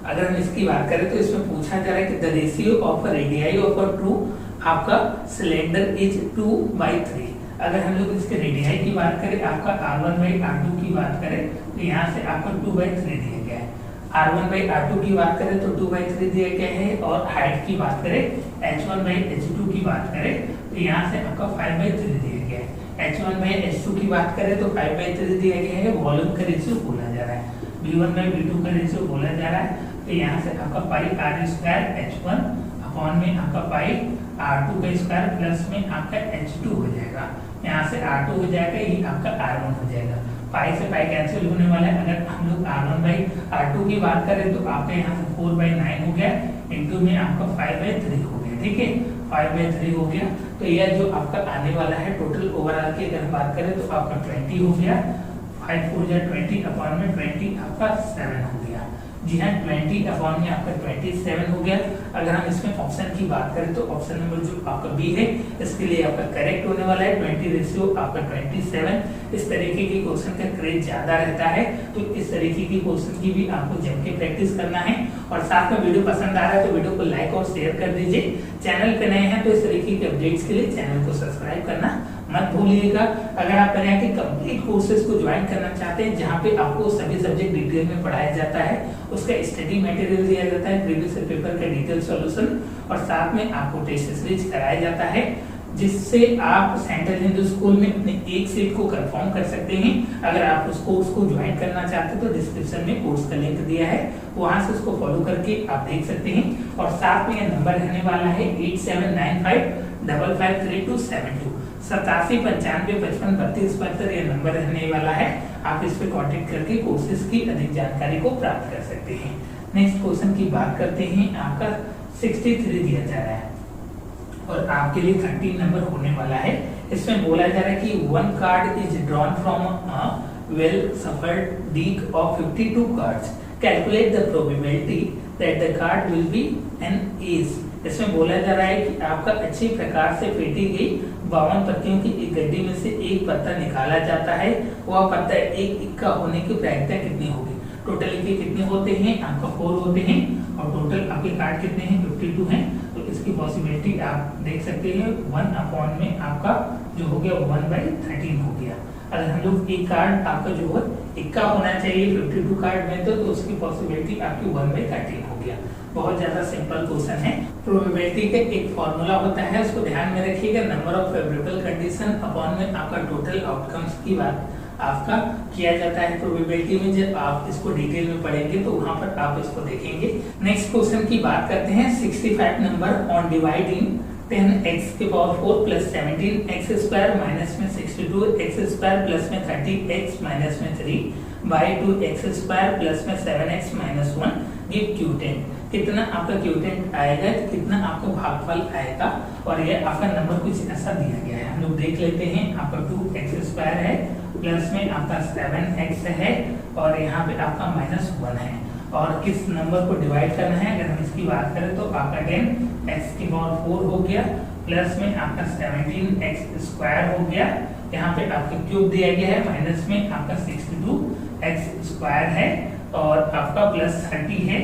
अगर हम इसकी बात करें तो इसमें पूछा जा रहा है कि the ratio of radii of a true आपका सिलेंडर इज 2/3। अगर हम लोग इसके रेडियाई की बात करें, आपका r1/r2 की बात करें तो यहाँ से आपका 2/3 दिया गया है। r1/r2 की बात करें तो 2/3 दिया गया है, और हाइट की बात करें h1/h2 की बात करें तो यहाँ से आपका 5/3 दिया गया है। h1/h2 की बात करें तो 5/3 दिया गया है। वॉल्यूम का रेशियो बोला जा रहा है, v1/v2 का रेशियो बोला जा रहा है, तो यहाँ से आपका पाई r² h1 अपॉन में आपका पाई r2 का स्क्वायर प्लस में आपका h2 हो जाएगा। यहाँ से r2 हो जाएगा, ये आपका r1 हो जाएगा। पाई से पाई कैंसिल होने वाला है। अगर हम लोग r1/r2 की बात करें तो आपका यहाँ से 4/9 हो गया, इंटू में आपका 5/3 हो गया, ठीक है, 5/3 हो गया। तो यह जो आपका आने वाला है टोटल ओवरऑल की अगर हम बात करें तो आपका 20 हो गया, 5 4 20 अपॉन में 20 आपका 7 हो गया। जी हाँ, 20 अपॉन में आपका 27 हो गया। अगर हम इसमें ऑप्शन की बात करें तो ऑप्शन नंबर जो आपका बी है इसके लिए आपका करेक्ट होने वाला है। 20 रेशियो आपका 27। इस तरीके के क्वेश्चन का क्रेज ज्यादा रहता है, तो इस तरीके की क्वेश्चन की भी आपको जम के प्रैक्टिस करना है। और साथ में वीडियो पसंद आ रहा है तो वीडियो को लाइक और शेयर कर दीजिए। चैनल पे नए हैं तो इस तरीके के अपडेट्स के लिए चैनल को सब्सक्राइब करना मत भूलिएगा। अगर आप तरह के कंप्लीट कोर्सेज को ज्वाइन करना चाहते हैं जहां पे आपको सभी सब्जेक्ट डिटेल में पढ़ाया जाता है, उसका स्टडी मटेरियल दिया जाता है, प्रीवियस पेपर का डिटेल सॉल्यूशन, और साथ में आपको टेस्ट सीरीज कराया जाता है, जिससे आप सेंट्रल हिंदू स्कूल में अपने एक सीट को कंफर्म कर सकते हैं। अगर आप उस कोर्स को ज्वाइन करना चाहते हैं तो डिस्क्रिप्शन में कोर्स का लिंक दिया है, वहां से उसको फॉलो करके आप देख सकते हैं। और साथ में यह नंबर रहने वाला है 8795553272 87 95 55 32 72 यह नंबर रहने वाला है। आप इस पे कांटेक्ट करके कोर्सेज की अधिक जानकारी को प्राप्त कर सकते हैं। नेक्स्ट क्वेश्चन की बात करते हैं। आपका 63 दिया जा रहा है और आपके लिए 13 नंबर होने वाला है। इसमें बोला जा रहा है कि one card is drawn from a well shuffled deck of 52 cards, calculate the probability that the card will be an ace. इसमें बोला जा रहा है कि आपका अच्छी प्रकार से फेंटी गई 52 पत्तियों की एक गड्डी में से एक पत्ता निकाला जाता है, वह पत्ता एक इक्का होने की प्रायिकता कितनी होगी। टोटल इक्के कितने होते हैं, आपका 4 होते हैं, और टोटल आपके कार्ड कितने हैं, 52 हैं। तो इसकी पॉसिबिलिटी आप देख सकते हैं 1 अपॉन में आपका जो हो गया 1/13 हो गया। अगर हम लोग एक कार्ड आपका जो है इक्का होना चाहिए 52 कार्ड में, तो उसकी पॉसिबिलिटी आपकी 1/13 हो गया। बहुत ज्यादा सिंपल क्वेश्चन है। प्रोबेबिलिटी का एक फॉर्मूला होता है, उसको ध्यान में रखिएगा। Number of favourable condition upon में आपका टोटल आउटकम्स की बात आपका किया जाता है प्रोबेबिलिटी में। जब आप इसको डिटेल में पढ़ेंगे तो वहां पर आप इसको देखेंगे। नेक्स्ट क्वेश्चन की बात करते हैं। 65 नंबर ऑन डिवाइडिंग 10x के power 4 plus 17x square minus में 62x स्क्वायर प्लस में 30x माइनस में 3 बाई 2x स्क्वायर प्लस में 7x माइनस 1 गिव क्यूटेंट। कितना आपका क्यूटेंट आएगा, कितना आपका भागफल आएगा, और ये आपका नंबर कुछ ऐसा दिया गया है। हम लोग देख लेते हैं। आपका 2x स्क्वायर है प्लस में आपका 7x है और यहाँ पे आपका माइनस 1 है, और किस नंबर को डिवाइड करना है। अगर हम इसकी बात करें तो आपका 10x की पावर 4 हो गया प्लस में आपका 17x स्क्वायर हो गया, यहाँ पे आपका क्यूब दिया गया है, माइनस में आपका 62x स्क्वायर है और आपका प्लस 30 है,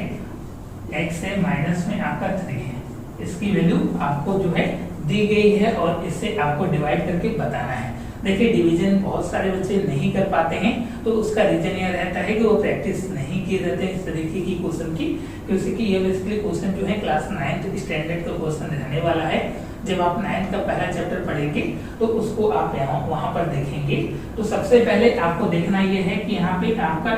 x है, माइनस में आपका 3 है। इसकी वैल्यू आपको जो है दी गई है और इससे आपको डिवाइड करके बताना है। देखिए डिवीजन बहुत सारे बच्चे नहीं कर पाते हैं, तो उसका रीजन यह रहता है कि वो प्रैक्टिस नहीं किए रहते हैं इस तरीके की क्वेश्चन की, क्योंकि ये बेसिकली क्वेश्चन जो है क्लास 9th स्टैंडर्ड का क्वेश्चन रहने वाला है। जब आप 9th का पहला चैप्टर पढ़ेंगे तो उसको आप वहां पर देखेंगे। तो सबसे पहले आपको देखना यह है कि यहाँ पे आपका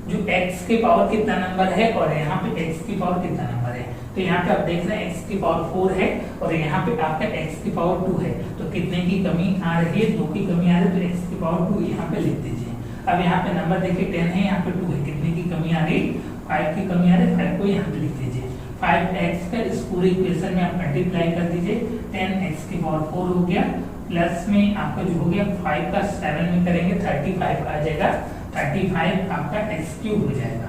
जो x की पावर कितना नंबर है और यहाँ पे x की पावर कितना नंबर है। तो यहाँ पे आप देख रहे हैं x की पावर 4 है और यहाँ पे आपका x की पावर 2 है, तो कितने की कमी आ रही है, 2 की कमी आ रही है, तो x की पावर 2 यहाँ पे लिख दीजिए। अब यहाँ पे नंबर देखिए 10 है, यहाँ पे 2 है, कितने की कमी आ रही, 5 की कमी आ रही है, 5 को यहाँ पे लिख दीजिए। 5x का इस पूरे इक्वेशन में आप मल्टीप्लाई कर दीजिए, 10x की पावर 4 हो गया प्लस में आपका जो हो गया 5 का 7 में करेंगे 35 आ जाएगा, 35 आपका x क्यूब हो जाएगा।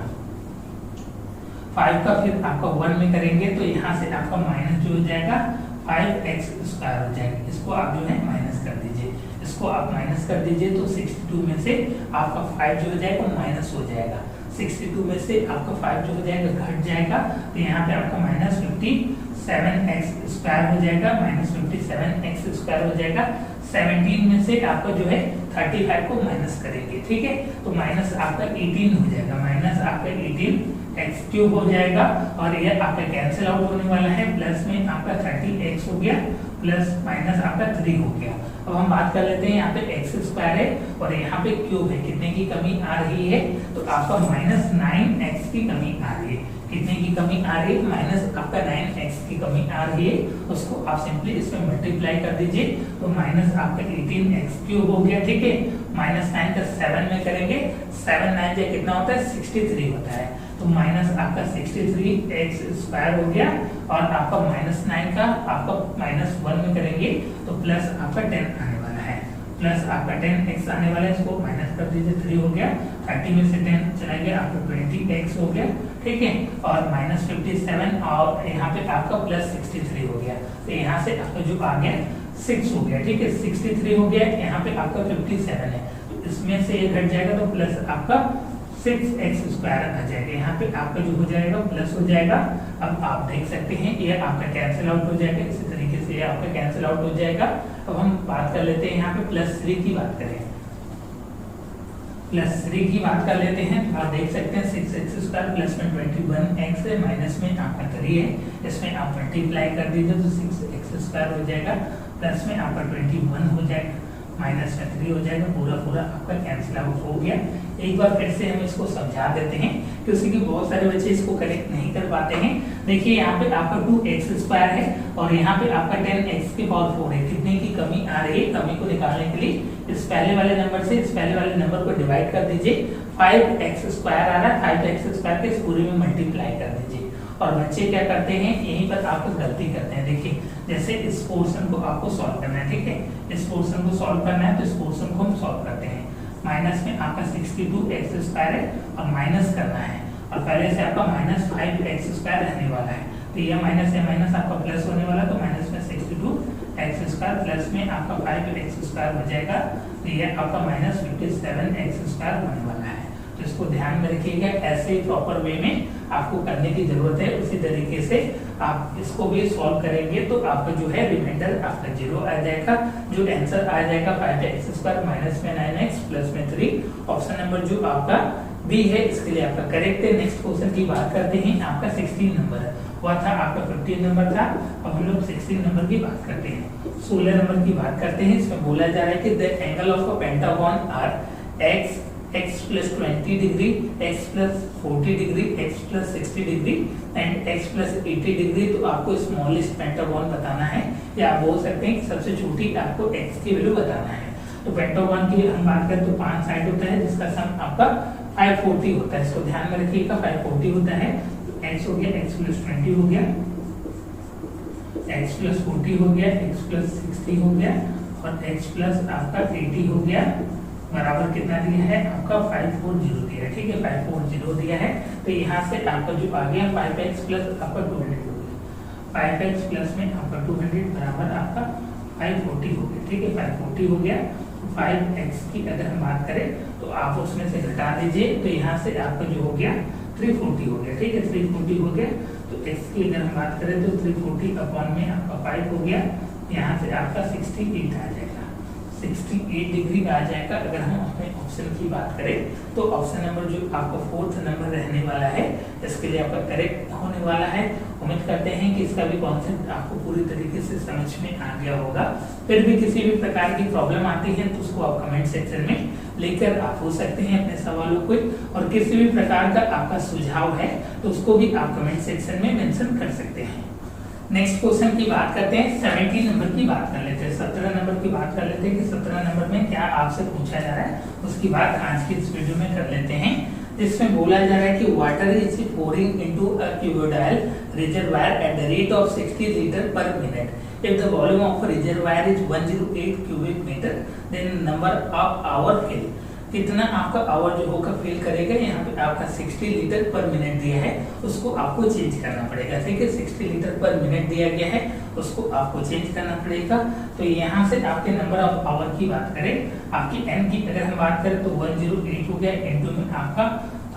5 का फिर आपका 1 में करेंगे तो यहाँ से आपका माइनस जो हो जाएगा 5x स्क्वायर हो जाएगा। इसको आप जो है माइनस कर दीजिए, इसको आप माइनस कर दीजिए तो 62 में से आपका 5 जो हो जाएगा माइनस हो जाएगा। 62 में से आपका 5 जो हो जाएगा घट जाएगा, तो यहाँ पे आपका माइनस 57x स्क्वायर हो जाएगा, माइनस 57x स्क्वायर हो जाएगा। 17 में से आपका जो है 35 को माइनस करेंगे, ठीक है, तो माइनस आपका 18 हो जाएगा, माइनस आपका 18x क्यूब हो जाएगा और ये आपका कैंसिल आउट होने वाला है। प्लस में आपका 30x हो गया प्लस माइनस आपका 3 हो गया। अब हम बात कर लेते हैं, यहाँ पे x स्क्वायर है और यहाँ पे क्यूब है, कितने की कमी आ रही है, तो आपका माइनस 9x की कमी आ रही है। कितने की कमी आ रही है, माइनस आपका 9x की कमी आ रही है, उसको आप सिंपली इसमें मल्टीप्लाई कर दीजिए तो माइनस आपका 18x क्यूब हो गया, ठीक है। माइनस 9 का 7 में करेंगे, 7 9 से कितना होता है 63 होता है, तो माइनस आपका 63x स्क्वायर हो गया और आपका माइनस 9 का आपका माइनस 1 में करेंगे तो प्लस आपका 10 आने वाला है, प्लस आपका 10x आने वाला है, इसको माइनस कर दीजिए, 3 हो गया, 30 में से 10 चला गया आपका 20x हो गया, ठीक है, और -57 और यहाँ पे आपका +63 हो गया। तो यहाँ से आपका जो आ गया 6 हो गया, ठीक है, 63 हो गया, यहाँ पे आपका 57 है, तो इसमें से ये घट जाएगा तो प्लस आपका 6x² आ जाएगा। यहाँ पे आपका जो हो जाएगा प्लस हो जाएगा। अब आप देख सकते हैं ये आपका कैंसिल आउट हो जाएगा, इसी तरीके से ये आपका कैंसिल आउट हो जाएगा। अब हम बात कर लेते हैं यहाँ पे +3 की बात करें, +3 की बात कर लेते हैं। आप देख सकते हैं 6x² प्लस में 21x है, माइनस में आपका 3 है, इसमें आप मल्टीप्लाई कर दीजिए तो 6x² हो जाएगा, प्लस में आपका 21 हो जाएगा, माइनस में 3 हो जाएगा, पूरा आपका कैंसिल आउट हो गया। एक बार फिर से हम इसको समझा देते हैं क्योंकि बहुत सारे बच्चे इसको करेक्ट नहीं कर पाते हैं। देखिए यहाँ पे आपका 2x² है और यहाँ पे आपका 10x की पावर 4 है, कितने की कमी आ रही है, कमी को निकालने के लिए इस पहले वाले नंबर से इस पहले वाले नंबर को डिवाइड कर दीजिए, 5x² आ रहा है, 5x² के इस पूरे में मल्टीप्लाई कर दीजिए। और बच्चे क्या करते हैं, यहीं पर आप गलती करते हैं। देखिए जैसे इस पोर्शन को आपको सॉल्व करना है, ठीक है, इस पोर्शन को सॉल्व करना है तो इस पोर्शन को हम सॉल्व करते हैं। माइनस में आपका 62x² है और माइनस करना है, और पहले से आपका -5x² रहने वाला है, तो ये माइनस है माइनस आपका प्लस होने वाला, तो माइनस में 62x² प्लस में आपका 5x² हो जाएगा, तो ये आपका -57x² होने वाला है। तो इसको ध्यान में रखिएगा, ऐसे प्रॉपर वे में आपको करने की जरूरत है। उसी तरीके से आप इसको भी सॉल्व करेंगे तो आपका जो है रिमाइंडर आपका 0 आ जाएगा, जो आंसर आ जाएगा 5x² माइनस में 9x प्लस में 3। ऑप्शन नंबर जो आपका बी है इसके लिए आपका करेक्ट है। नेक्स्ट क्वेश्चन की बात करते हैं, आपका 16 नंबर है, वह था आपका 15 नंबर था, अब हम लोग 16 नंबर की बात करते हैं। 16 नंबर की बात करते हैं, इसमें बोला जा रहा है कि the angle of a pentagon are x plus 20 degree, x plus 40 degree, x plus 60 degree and x plus 80 degree। तो आपको स्मॉलेस्ट पेंटागन बताना है, या आप बोल सकते हैं सबसे छोटी आपको x की वैल्यू बताना है। तो पेंटागन की हम बात करें तो 5 साइड होता है जिसका सम आपका 540 होता है, इसको ध्यान में रखिएगा 540 होता है। तो x हो गया, x plus 20 हो गया, x plus 40 हो गया, x plus 60 हो गया और x plus आपका 80 हो गया, बराबर कितना दिया है आपका 540 दिया है, ठीक है, 540 दिया है। तो यहाँ से आपका जो आ गया 5x प्लस आपका 200 हो गया, 5x प्लस में आपका 200 बराबर आपका 540 हो गया, ठीक है, 540 हो गया। तो 5x की अगर हम बात करें तो आप उसमें से घटा दीजिए, तो यहाँ से आपका जो हो गया 340 हो गया, ठीक है, 340 हो गया। तो x की अगर हम बात करें तो 340 अपॉन में आपका 5 हो गया, यहाँ से आपका 68 आ जाएगा, 68 डिग्री आ जाएगा। अगर हम अपने ऑप्शन की बात करें तो ऑप्शन नंबर जो आपका 4th नंबर रहने वाला है इसके लिए आपका करेक्ट होने वाला है। उम्मीद करते हैं कि इसका भी कॉन्सेप्ट आपको पूरी तरीके से समझ में आ गया होगा। फिर भी किसी भी प्रकार की प्रॉब्लम आती है तो उसको आप कमेंट सेक्शन में लेकर आप हो सकते हैं अपने सवालों को, और किसी भी प्रकार का आपका सुझाव है तो उसको भी आप कमेंट सेक्शन में मेंशन कर सकते हैं। नेक्स्ट क्वेश्चन की बात करते हैं, 17 नंबर की बात कर लेते हैं, 17 नंबर की बात कर लेते हैं कि 17 नंबर में क्या आपसे पूछा जा रहा है, उसकी बात आज की इस वीडियो में कर लेते हैं। जिसमें बोला जा रहा है कि water is pouring into a cuboidal reservoir at the rate of 60 litre per minute. If the volume of a reservoir is 108 cubic metre then number of hour fill, कितना आपका आवर जो होगा फिल करेगा। यहाँ पे आपका 60 लीटर पर मिनट दिया है, उसको आपको चेंज करना पड़ेगा, ठीक है, 60 लीटर पर मिनट दिया गया है, उसको आपको चेंज करना पड़ेगा। तो यहाँ से आपके नंबर ऑफ आवर की बात करें, आपकी n की अगर हम बात करें तो 108 हो गया, इनटू में आपका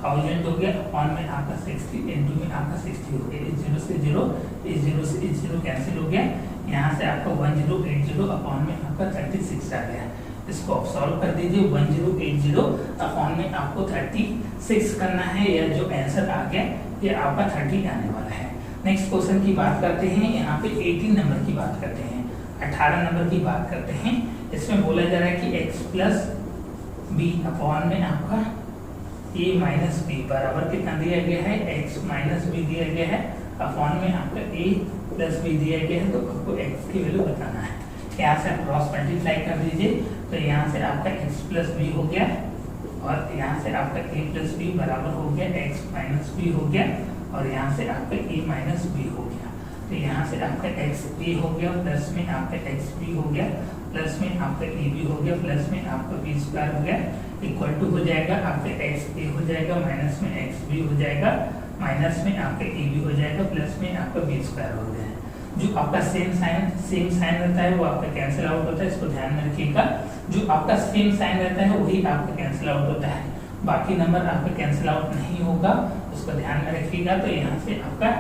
1000 हो गया, अपॉन में आपका 60, इनटू में आपका 60 हो गया, इस 0 से 0, इस 0 से इस 0 कैंसिल हो गया, यहाँ से आपका 1080 अपॉन में आपका 36 आ गया। इसको आप सॉल्व कर दीजिए, 1080 अपॉन में आपको 36 करना है, या जो आंसर आ गया ये आपका 30 आने वाला है। नेक्स्ट क्वेश्चन की बात करते हैं, यहाँ पे 18 नंबर की बात करते हैं, 18 नंबर की बात करते हैं। इसमें बोला जा रहा है कि x प्लस बी अपॉन में आपका a माइनस बी बराबर कितना दिया गया है, x माइनस बी दिया गया है, अपॉन में आपका a प्लस बी दिया गया है, तो आपको x की वैल्यू बताना है। यहाँ से आप क्रॉस मल्टीप्लाई कर दीजिए, तो यहाँ से आपका x प्लस बी हो गया, और यहाँ से आपका a प्लस बी बराबर हो गया x माइनस बी हो गया, और यहाँ से आपका a माइनस बी हो गया। तो यहाँ से आपका x a हो गया, प्लस में आपका x b हो गया, प्लस में आपका a b हो गया, प्लस में आपका b स्क्वायर हो गया, इक्वल टू हो जाएगा आपका x a हो जाएगा, माइनस में x b हो जाएगा, माइनस में आपका ए बी हो जाएगा, प्लस में आपका बी स्क्वायर हो गया। जो आपका सेम साइन रहता है वो आपका कैंसिल आउट होता है, इसको ध्यान में रखिएगा। जो आपका सेम साइन रहता है वही आपका कैंसिल आउट होता है, बाकी नंबर आपका कैंसिल आउट नहीं होगा, उसको ध्यान में रखिएगा। तो यहाँ से आपका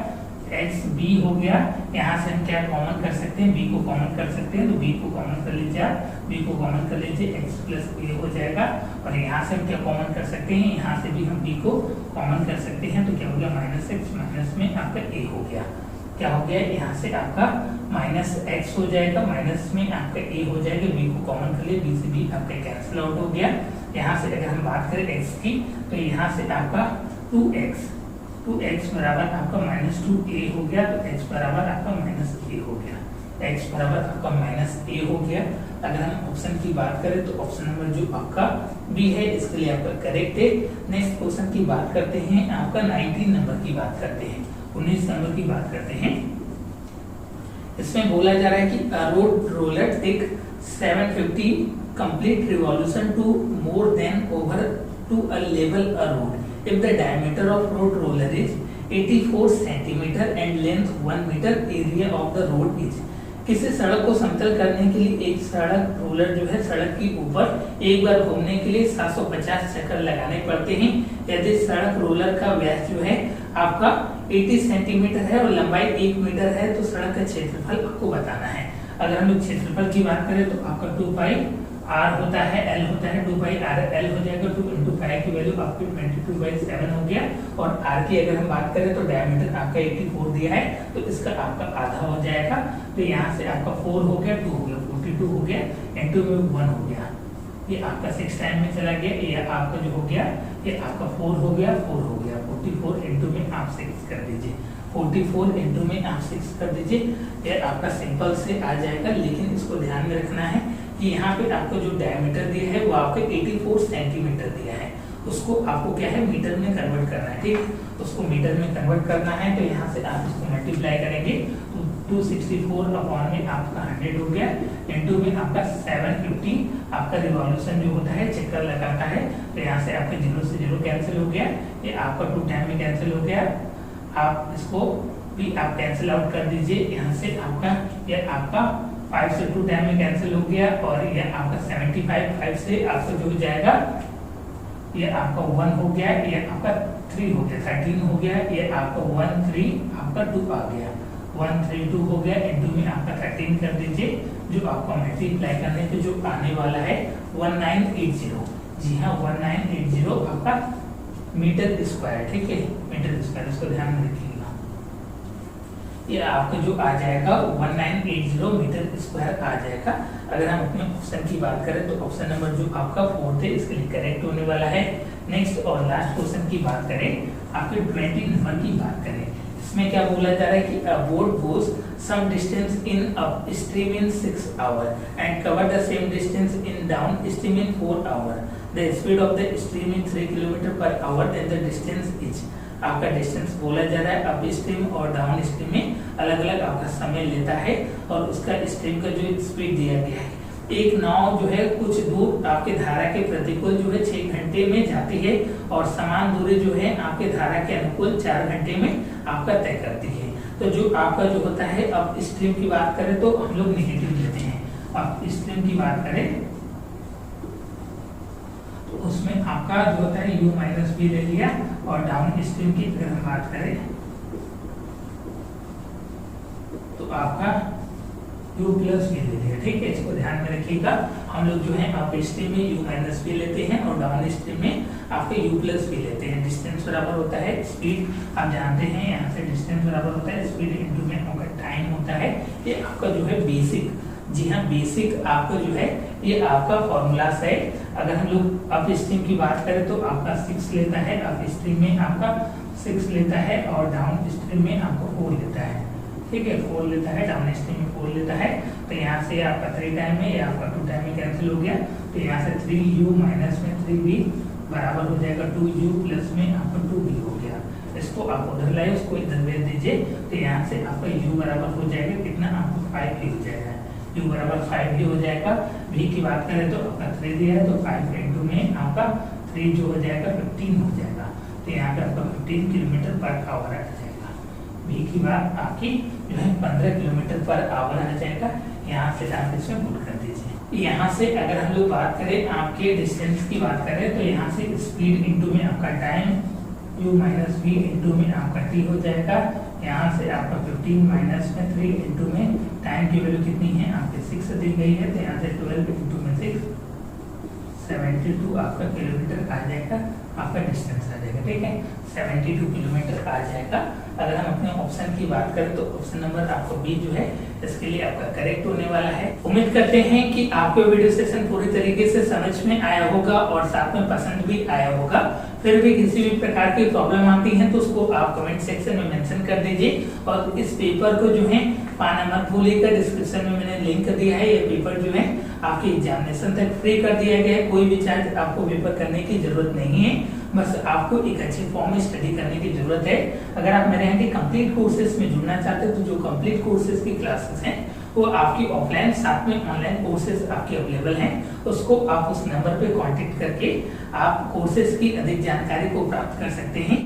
एक्स बी हो गया, यहाँ से हम क्या कॉमन कर सकते हैं, बी को कॉमन कर सकते हैं, तो बी को कॉमन कर लीजिए आप, बी को कॉमन कर लीजिए, एक्स प्लस ए हो जाएगा। और यहाँ से हम क्या कॉमन कर सकते हैं, यहाँ से भी हम बी को कॉमन कर सकते हैं, तो क्या हो गया माइनस एक्स, माइनस में आपका ए हो गया। क्या हो गया, यहाँ से आपका माइनस एक्स हो जाएगा, माइनस में आपका ए हो जाएगा, बी को कॉमन कर लिए, बी से बी आपका कैंसिल आउट हो गया। यहाँ से अगर हम बात करें एक्स की, तो यहाँ से आपका 2x बराबर आपका माइनस 2a हो गया, तो x बराबर आपका माइनस a हो गया, x बराबर आपका माइनस a हो गया। अगर हम ऑप्शन की बात करें तो ऑप्शन नंबर जो आपका बी है इसके लिए आपका करेक्ट है। नेक्स्ट क्वेश्चन की बात करते हैं, आपका 19 नंबर की बात करते हैं, 19 नंबर की बात करते हैं। इसमें बोला जा रहा है कि road roller take 750 complete revolution to more than over to a level a road if the diameter of road roller is 84 centimeter and length 1 meter, area of the road is। किसी सड़क को समतल करने के लिए एक सड़क रोलर जो है सड़क के ऊपर एक बार घूमने के लिए 750 चक्कर लगाने पड़ते हैं। यदि सड़क रोलर का व्यास जो है आपका 80 सेंटीमीटर है और लंबाई 1 मीटर है, तो सड़क का क्षेत्रफल आपको बताना है। अगर हम लोग क्षेत्रफल की बात करें तो आपका 2 पाई आर होता है, एल होता है, 2 पाई आर एल हो जाएगा, 2 इंटू पाई की वैल्यू आपकी 22/7 हो गया। और आर की अगर हम बात करें तो डायमीटर आपका 84 दिया है, तो इसका आपका आधा हो जाएगा, तो यहाँ से आपका 4 हो गया, 2 हो गया, 42 हो गया, इंटू में 1 हो गया, ये आपका 6 टाइम में चला गया, ये आपका जो हो गया ये आपका 4 हो गया, 4 हो गया, 44 इंटू में आप 6 कर दीजिए, 44 इंटू में आप 6 कर दीजिए, ये आपका सिंपल से आ जाएगा। लेकिन इसको ध्यान में रखना है कि यहाँ पे आपको जो डायमीटर दिया है वो आपको 84 सेंटीमीटर दिया है, उसको आपको क्या है मीटर में कन्वर्ट करना है, ठीक, उसको मीटर में कन्वर्ट करना है। तो यहाँ से आप इसको मल्टीप्लाई करेंगे तो 264 अपॉन में आपका 100 हो गया, इंटू में आपका 750 आपका रिवॉल्यूशन जो होता है चक्कर लगाता है, तो यहाँ से आपका 0 से 0 कैंसिल हो गया, ये आपका 2 टाइम में कैंसिल हो गया। आप इसको भी आप कैंसिल आउट कर दीजिए, यहाँ से आपका ये आपका 5 से 2 टाइम में कैंसिल हो गया, और ये आपका 75 5 से आपका जो हो जाएगा ये आपका 1 हो गया, ये आपका 3 हो गया, 13 हो गया, ये आपका 1 3 आपका 2 आ गया, 1 3 2 हो गया, इंटू में आपका 13 कर दीजिए, जो आपका मल्टीप्लाई करने पे जो आने वाला है 1980, जी हाँ 1980 आपका मीटर स्क्वायर, ठीक है, मीटर स्क्वायर, इसको ध्यान में रखिएगा। ये आपका जो आ जाएगा 1980 मीटर स्क्वायर आ जाएगा। अगर हम अपने ऑप्शन की बात करें तो ऑप्शन नंबर जो आपका 4 है इसके लिए करेक्ट होने वाला है। नेक्स्ट और लास्ट क्वेश्चन की बात करें, आपके 20 नंबर की बात करें, इसमें क्या बोला जा रहा है कि a boat goes some distance in upstream in 6 hours and cover the same distance in downstream in 4 hours. The speed of the stream is 3 km/h, then the distance is। आपका डिस्टेंस बोला जा रहा है, अप स्ट्रीम और डाउन स्ट्रीम में अलग अलग आपका समय लेता है, और उसका स्ट्रीम का जो स्पीड दिया गया है। एक नाव जो है कुछ दूर आपके धारा के प्रतिकूल जो है 6 घंटे में जाती है, और समान दूरी जो है आपके धारा के अनुकूल 4 घंटे में आपका तय करती है। तो जो आपका जो होता है अप स्ट्रीम की बात करें तो हम लोग नेगेटिव लेते हैं, अप स्ट्रीम की बात करें तो उसमें आपका जो होता है u माइनस बी ले लिया, और डाउन स्ट्रीम की अगर हम बात करें तो आपका u प्लस बी ले लिया, ठीक है, इसको ध्यान में रखिएगा। हम लोग जो है अप स्ट्रीम में u माइनस बी लेते हैं और डाउन स्ट्रीम में आपके u प्लस बी लेते हैं। डिस्टेंस बराबर होता है स्पीड, आप जानते हैं यहाँ से डिस्टेंस बराबर होता है स्पीड इंटू में आपका टाइम होता है। ये आपका जो है बेसिक, जी हाँ बेसिक आपका जो है ये आपका फॉर्मूला है। अगर हम लोग अप स्ट्रीम की बात करें तो आपका 6 लेता है, अप स्ट्रीम में आपका 6 लेता है, और डाउन स्ट्रीम में आपको 4 लेता है, ठीक है, 4 लेता है, डाउन स्ट्रीम में 4 लेता है। तो यहाँ से आपका 3 टाइम में या आपका 2 टाइम में कैंसिल हो गया, तो यहाँ से 3u माइनस में 3b बराबर हो जाएगा 2u प्लस में आपका 2b हो गया। इसको आप उधर लाए, उसको इधर भेज दीजिए, तो यहाँ से आपका u बराबर हो जाएगा कितना, आपको 5 ही हो जाएगा, u बराबर 5 ही हो जाएगा। v की बात करें तो आपका 3 दिया है, तो 5 इंटू में आपका 3 जो हो जाएगा 15 हो जाएगा। तो तो यहाँ पे आपका 15 किलोमीटर पर आवर आ जाएगा। बी की बात आपकी जो है 15 किलोमीटर पर आवर आ जाएगा। यहाँ से आप इसमें पुट कर दीजिए। यहाँ से अगर हम लोग बात करें आपके डिस्टेंस की बात करें तो यहाँ से स्पीड इंटू में आपका time u minus V into में आपका t हो जाएगा। यहाँ से आपका 15 माइनस में 3 इंटू में टाइम की वैल्यू कितनी है आपके 6 दी गई है, तो यहाँ से 12 इंटू में 6 72 आपका किलोमीटर आ जाएगा, आपका डिस्टेंस आ जाएगा। ठीक है, 72 किलोमीटर आ जाएगा। अगर हम अपने ऑप्शन की बात करें तो ऑप्शन नंबर आपको बी जो है इसके लिए आपका करेक्ट होने वाला है। उम्मीद करते हैं कि आपको वीडियो सेशन पूरी तरीके से समझ में आया होगा और साथ में पसंद भी आया होगा। फिर भी किसी भी प्रकार की प्रॉब्लम आती है तो उसको आप कमेंट सेक्शन में मेंशन कर दीजिए। और इस पेपर को जो है पाना मत भूलिएगा, डिस्क्रिप्शन में मैंने लिंक दिया है। ये पेपर जो है आपके एग्जामिनेशन तक फ्री कर दिया गया है, कोई भी चार्ज आपको पेपर करने की जरूरत नहीं है, बस आपको एक अच्छे फॉर्म में स्टडी करने की जरूरत है। अगर आप मेरे यहाँ के कंप्लीट कोर्सेज में जुड़ना चाहते हैं तो जो कंप्लीट कोर्सेज की क्लासेस हैं वो आपकी ऑफलाइन साथ में ऑनलाइन कोर्सेज आपके अवेलेबल हैं, उसको आप उस नंबर पे कांटेक्ट करके आप कोर्सेज की अधिक जानकारी को प्राप्त कर सकते हैं।